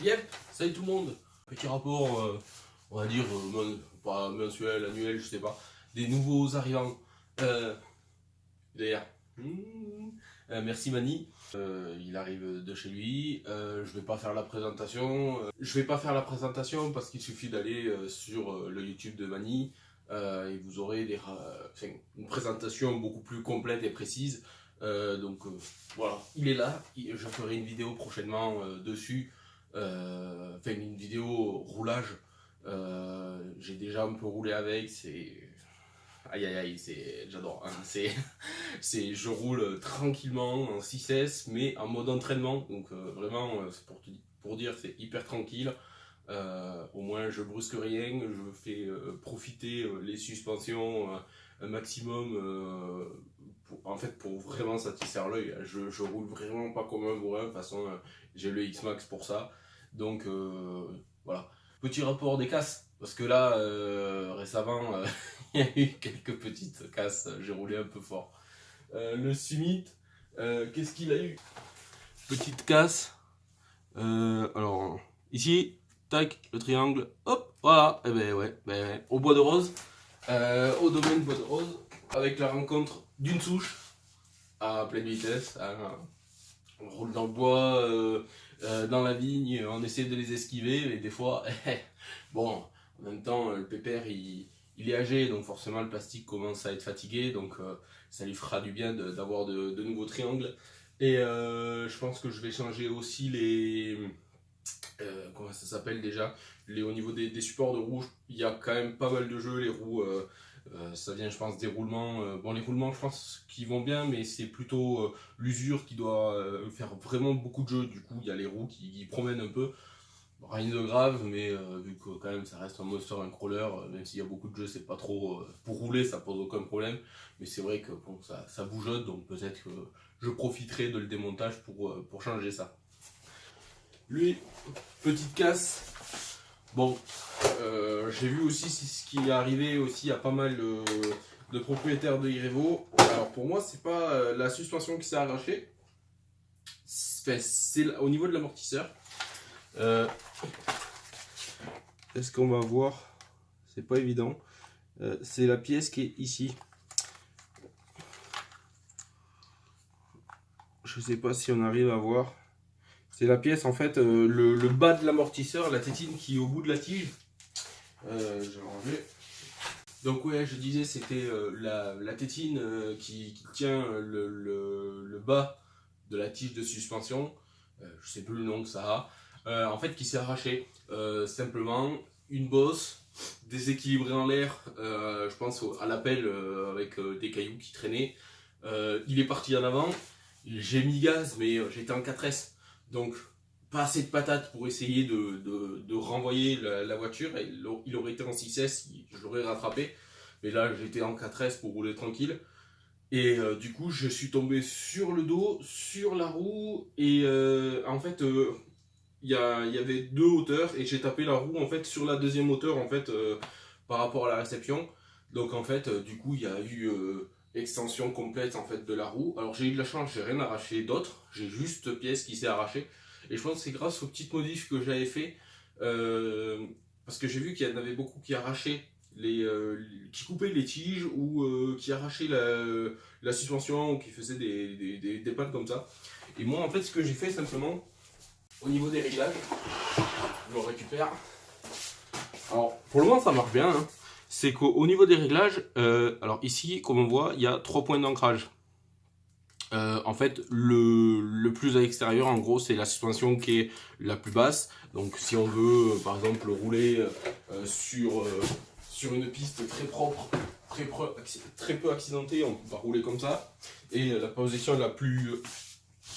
Yep, salut tout le monde. Petit rapport, on va dire, pas mensuel, annuel, je sais pas, des nouveaux arrivants. D'ailleurs, merci Mani. Il arrive de chez lui. Je vais pas faire la présentation. Je vais pas faire la présentation parce qu'il suffit d'aller sur le YouTube de Mani et vous aurez une présentation beaucoup plus complète et précise. Voilà, il est là. Je ferai une vidéo prochainement dessus. Une vidéo roulage. J'ai déjà un peu roulé avec. C'est aïe aïe aïe, j'adore. Hein. Je roule tranquillement en 6S, mais en mode entraînement. Donc vraiment, c'est pour dire, c'est hyper tranquille. Au moins, je brusque rien, je fais profiter les suspensions un maximum. Pour vraiment satisfaire l'œil. Je roule vraiment pas comme un bourrin. De toute façon, j'ai le X-Max pour ça. Donc voilà. Petit rapport des casses. Parce que là, récemment, il y a eu quelques petites casses. J'ai roulé un peu fort. Le Summit, qu'est-ce qu'il a eu? Petite casse. Alors, ici, tac, le triangle. Hop, voilà. Et ben ouais, au bois de rose. Au domaine bois de rose. Avec la rencontre d'une souche à pleine vitesse. On roule dans le bois, dans la vigne, on essaie de les esquiver, mais des fois, bon, en même temps, le pépère, il est âgé, donc forcément le plastique commence à être fatigué, donc ça lui fera du bien d'avoir de nouveaux triangles. Et je pense que je vais changer aussi les... comment ça s'appelle déjà, au niveau des supports de roues, il y a quand même pas mal de jeux, les roues, ça vient je pense des roulements, bon les roulements je pense qu'ils vont bien, mais c'est plutôt l'usure qui doit faire vraiment beaucoup de jeux, du coup il y a les roues qui promènent un peu, rien de grave, mais vu que quand même ça reste un monster, un crawler, même s'il y a beaucoup de jeux, c'est pas trop, pour rouler ça pose aucun problème, mais c'est vrai que bon, ça bougeote, donc peut-être que je profiterai de le démontage pour changer ça. Lui, petite casse. Bon, j'ai vu aussi ce qui est arrivé aussi à pas mal de propriétaires de Irevo. Alors pour moi, c'est pas la suspension qui s'est arrachée. C'est au niveau de l'amortisseur. Est-ce qu'on va voir? C'est pas évident. C'est la pièce qui est ici. Je sais pas si on arrive à voir. C'est la pièce en fait, le bas de l'amortisseur, la tétine qui est au bout de la tige. Je vais ranger. Donc ouais, je disais, c'était la tétine qui tient le bas de la tige de suspension. Je sais plus le nom que ça a. En fait, qui s'est arraché. Simplement, une bosse déséquilibrée en l'air. Je pense à l'appel avec des cailloux qui traînaient. Il est parti en avant. J'ai mis gaz, mais j'étais en 4S. Donc, pas assez de patates pour essayer de renvoyer la voiture. Il aurait été en 6S, je l'aurais rattrapé. Mais là, j'étais en 4S pour rouler tranquille. Et du coup, je suis tombé sur le dos, sur la roue. Et en fait, il y avait deux hauteurs. Et j'ai tapé la roue en fait sur la deuxième hauteur en fait, par rapport à la réception. Donc en fait, du coup, il y a eu extension complète en fait de la roue. Alors j'ai eu de la chance, j'ai rien arraché d'autre. J'ai juste pièce qui s'est arrachée. Et je pense que c'est grâce aux petites modifs que j'avais fait. Parce que j'ai vu qu'il y en avait beaucoup qui arrachaient qui coupaient les tiges ou qui arrachaient la suspension ou qui faisaient des pannes comme ça. Et moi en fait ce que j'ai fait simplement au niveau des réglages, je le récupère. Alors pour le moment ça marche bien, hein. C'est qu'au niveau des réglages, alors ici comme on voit il y a 3 points d'ancrage. En fait, le plus à l'extérieur, en gros, c'est la suspension qui est la plus basse. Donc, si on veut, par exemple, rouler sur une piste très propre, très peu accidentée, on va rouler comme ça. Et la position la plus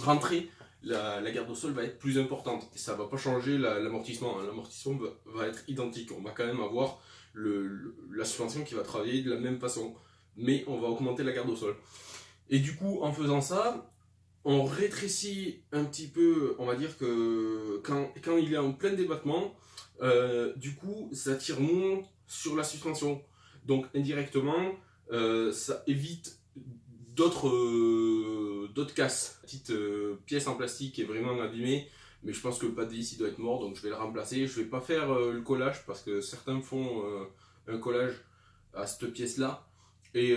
rentrée, la garde au sol va être plus importante. Et ça ne va pas changer l'amortissement. L'amortissement va être identique. On va quand même avoir la suspension qui va travailler de la même façon. Mais on va augmenter la garde au sol. Et du coup, en faisant ça, on rétrécit un petit peu, on va dire que quand il est en plein débattement, du coup, ça tire moins sur la suspension. Donc, indirectement, ça évite d'autres casses. La petite pièce en plastique est vraiment abîmée, mais je pense que le pad vis il doit être mort, donc je vais le remplacer. Je vais pas faire le collage parce que certains font un collage à cette pièce là, et,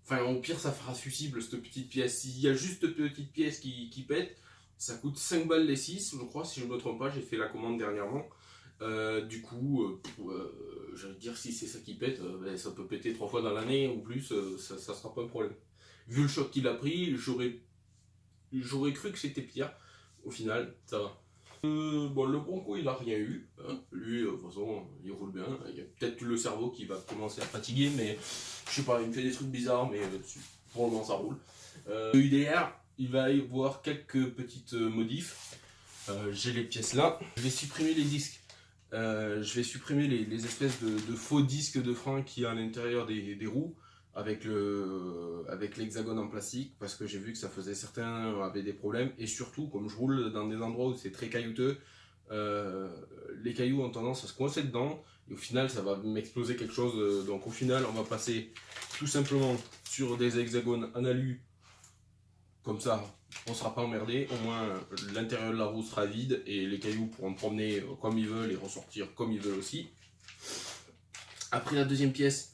enfin au pire ça fera fusible cette petite pièce. S'il y a juste cette petite pièce qui pète, ça coûte 5 balles les 6, je crois, si je ne me trompe pas, j'ai fait la commande dernièrement. Du coup, j'allais dire, si c'est ça qui pète, ben, ça peut péter 3 fois dans l'année ou plus, ça sera pas un problème. Vu le choc qu'il a pris, j'aurais cru que c'était pire. Au final, ça va. Bon, le Bronco, il a rien eu. Hein. Lui, de toute façon, il roule bien. Il y a peut-être le cerveau qui va commencer à fatiguer, mais je sais pas, il me fait des trucs bizarres, mais pour le moment, ça roule. Le UDR, il va y avoir quelques petites modifs. J'ai les pièces là. Je vais supprimer les disques. Je vais supprimer les espèces de faux disques de frein qu'il y a à l'intérieur des roues avec l'hexagone en plastique, parce que j'ai vu que ça faisait, certains avaient des problèmes, et surtout comme je roule dans des endroits où c'est très caillouteux, les cailloux ont tendance à se coincer dedans et au final ça va m'exploser quelque chose. Donc au final on va passer tout simplement sur des hexagones en alu, comme ça on sera pas emmerdé, au moins l'intérieur de la roue sera vide et les cailloux pourront promener comme ils veulent et ressortir comme ils veulent aussi. Après la deuxième pièce,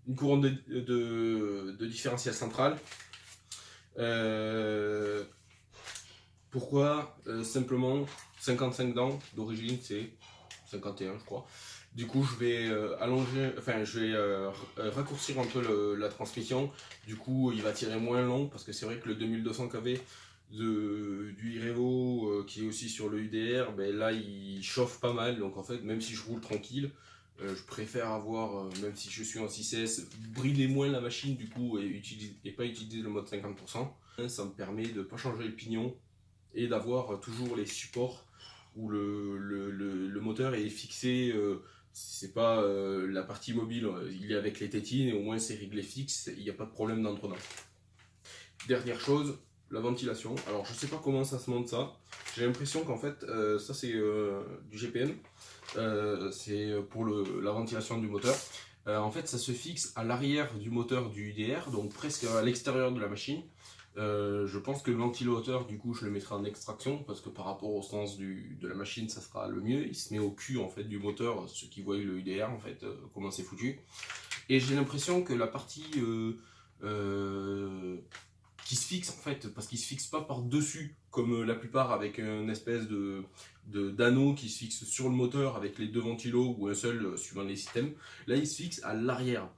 une couronne de différentiel central. Pourquoi simplement 55 dents, d'origine c'est 51 je crois. Du coup je vais raccourcir un peu la transmission. Du coup il va tirer moins long, parce que c'est vrai que le 2200 kV du Irevo qui est aussi sur le UDR, ben là il chauffe pas mal, donc en fait même si je roule tranquille, je préfère avoir, même si je suis en 6S, briller moins la machine du coup et pas utiliser le mode 50%. Ça me permet de ne pas changer le pignon et d'avoir toujours les supports où le moteur est fixé. C'est pas la partie mobile, il est avec les tétines et au moins c'est réglé fixe, il n'y a pas de problème d'entre-dedans. Dernière chose, la ventilation. Alors je sais pas comment ça se monte ça. J'ai l'impression qu'en fait ça c'est du GPM. C'est pour la ventilation du moteur. En fait ça se fixe à l'arrière du moteur du UDR, donc presque à l'extérieur de la machine. Je pense que le ventilateur du coup je le mettrai en extraction, parce que par rapport au sens de la machine ça sera le mieux. Il se met au cul en fait du moteur, ceux qui voient le UDR en fait comment c'est foutu. Et j'ai l'impression que la partie qui se fixe en fait, parce qu'il se fixe pas par dessus comme la plupart, avec une espèce d'anneau qui se fixe sur le moteur avec les deux ventilos ou un seul suivant les systèmes. Là il se fixe à l'arrière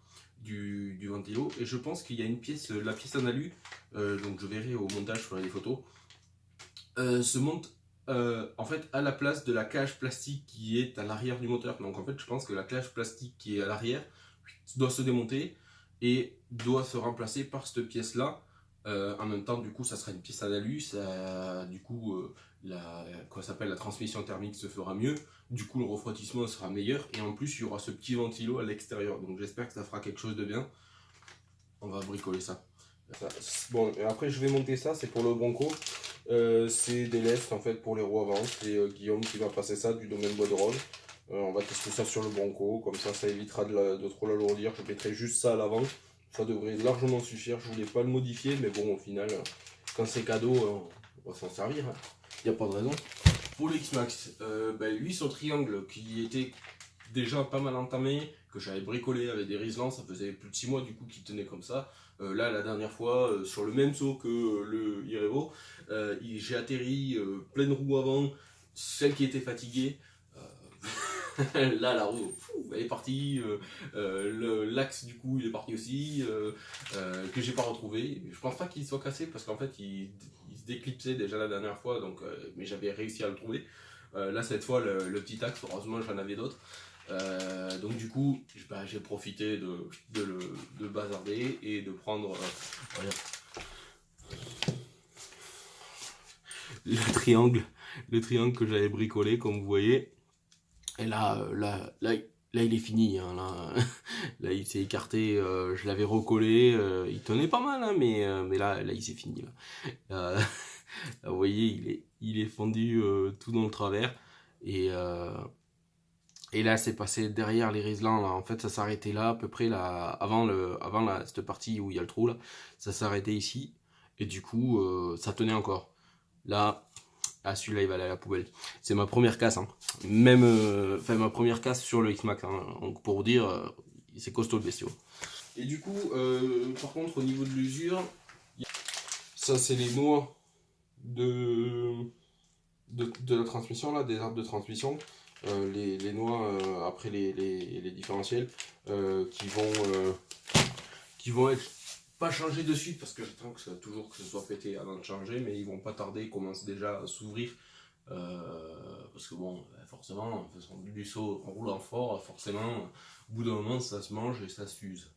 du ventilo, et je pense qu'il y a une pièce, la pièce en alu, donc je verrai au montage, je ferai des photos, se monte en fait à la place de la cage plastique qui est à l'arrière du moteur. Donc en fait je pense que la cage plastique qui est à l'arrière doit se démonter et doit se remplacer par cette pièce là. En même temps du coup ça sera une pièce en alu, du coup la transmission thermique se fera mieux, du coup le refroidissement sera meilleur, et en plus il y aura ce petit ventilo à l'extérieur, donc j'espère que ça fera quelque chose de bien. On va bricoler ça. Bon, et après je vais monter ça, c'est pour le Bronco. C'est des lestes en fait pour les roues avant. C'est Guillaume qui va passer ça du domaine bois de Rhône. On va tester ça sur le Bronco, comme ça évitera de trop l'alourdir. Je mettrai juste ça à l'avant, ça devrait largement suffire. Je voulais pas le modifier, mais bon au final quand c'est cadeau on va s'en servir, hein. Il n'y a pas de raison. Pour le X-Max, lui son triangle qui était déjà pas mal entamé, que j'avais bricolé avec des riselants, ça faisait plus de 6 mois du coup qu'il tenait comme ça. Là la dernière fois sur le même saut que le Irevo, j'ai atterri pleine roue avant, celle qui était fatiguée. Là la roue elle est partie, l'axe du coup il est parti aussi, que j'ai pas retrouvé. Je pense pas qu'il soit cassé, parce qu'en fait il se déclipsait déjà la dernière fois, donc, mais j'avais réussi à le trouver. Là cette fois le petit axe, heureusement j'en avais d'autres. Donc du coup j'ai profité de bazarder et de prendre le triangle que j'avais bricolé comme vous voyez. Et là il est fini, hein, là il s'est écarté, je l'avais recollé, il tenait pas mal, hein, mais là il s'est fini là. Là, vous voyez il est fondu tout dans le travers, et là c'est passé derrière les riselants là. En fait ça s'arrêtait là à peu près là, avant cette partie où il y a le trou là, ça s'arrêtait ici, et du coup ça tenait encore. Là, ah, celui-là il va aller à la poubelle. C'est ma première casse, hein. Même, enfin ma première casse sur le X-Max, hein. Donc pour vous dire, c'est costaud le bestiau. Et du coup, par contre au niveau de l'usure, ça c'est les noix de la transmission, là, des arbres de transmission. Les noix après les différentiels qui vont être pas changés de suite parce que j'attends toujours que ce soit pété avant de changer, mais ils vont pas tarder, ils commencent déjà à s'ouvrir. Parce que bon, forcément, en faisant du saut en roulant fort, forcément, au bout d'un moment, ça se mange et ça s'use.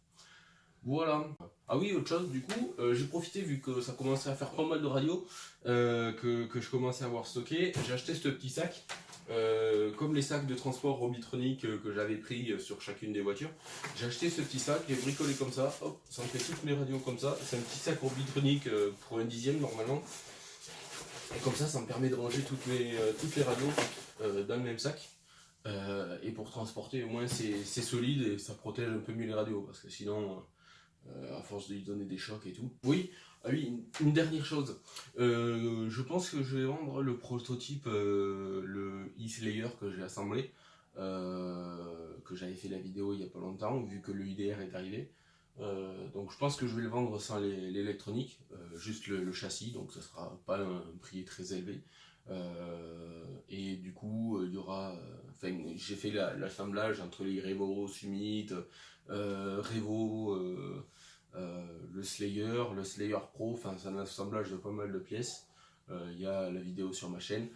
Voilà. Ah oui, autre chose, du coup, j'ai profité, vu que ça commençait à faire pas mal de radio, que je commençais à avoir stocké, j'ai acheté ce petit sac. Comme les sacs de transport Robitronic que j'avais pris sur chacune des voitures, j'ai acheté ce petit sac, j'ai bricolé comme ça, hop, ça me fait toutes mes radios comme ça. C'est un petit sac Robitronic pour un dixième normalement. Et comme ça me permet de ranger toutes les radios dans le même sac. Et pour transporter, au moins c'est solide et ça protège un peu mieux les radios, parce que sinon, à force de lui donner des chocs et tout. Oui, ah oui, une dernière chose. Je pense que je vais vendre le prototype, le e-Slayer que j'ai assemblé, que j'avais fait la vidéo il y a pas longtemps, vu que le IDR est arrivé. Donc je pense que je vais le vendre sans l'électronique, juste le châssis, donc ça sera pas un prix très élevé. Et du coup, il y aura. Enfin, j'ai fait l'assemblage entre les Revo Summit, Revo, le Slayer Pro, enfin c'est un assemblage de pas mal de pièces. Il y a la vidéo sur ma chaîne.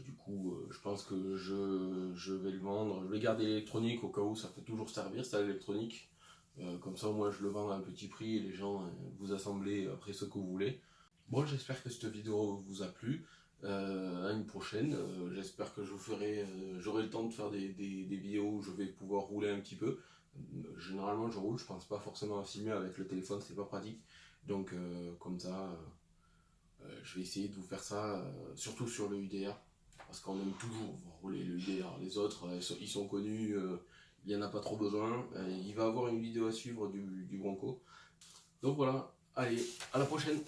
Du coup, je pense que je vais le vendre. Je vais garder l'électronique au cas où ça peut toujours servir, ça l'électronique. Comme ça, moi je le vends à un petit prix et les gens, vous assemblez après ce que vous voulez. Bon, j'espère que cette vidéo vous a plu. À une prochaine. J'espère que je vous ferai, j'aurai le temps de faire des vidéos où je vais pouvoir rouler un petit peu. Généralement, je roule, je pense pas forcément à filmer avec le téléphone, c'est pas pratique. Donc, comme ça, je vais essayer de vous faire ça, surtout sur le UDR, parce qu'on aime toujours rouler le UDR. Les autres, ils sont connus, il n'y en a pas trop besoin. Il va y avoir une vidéo à suivre du Bronco. Donc voilà, allez, à la prochaine!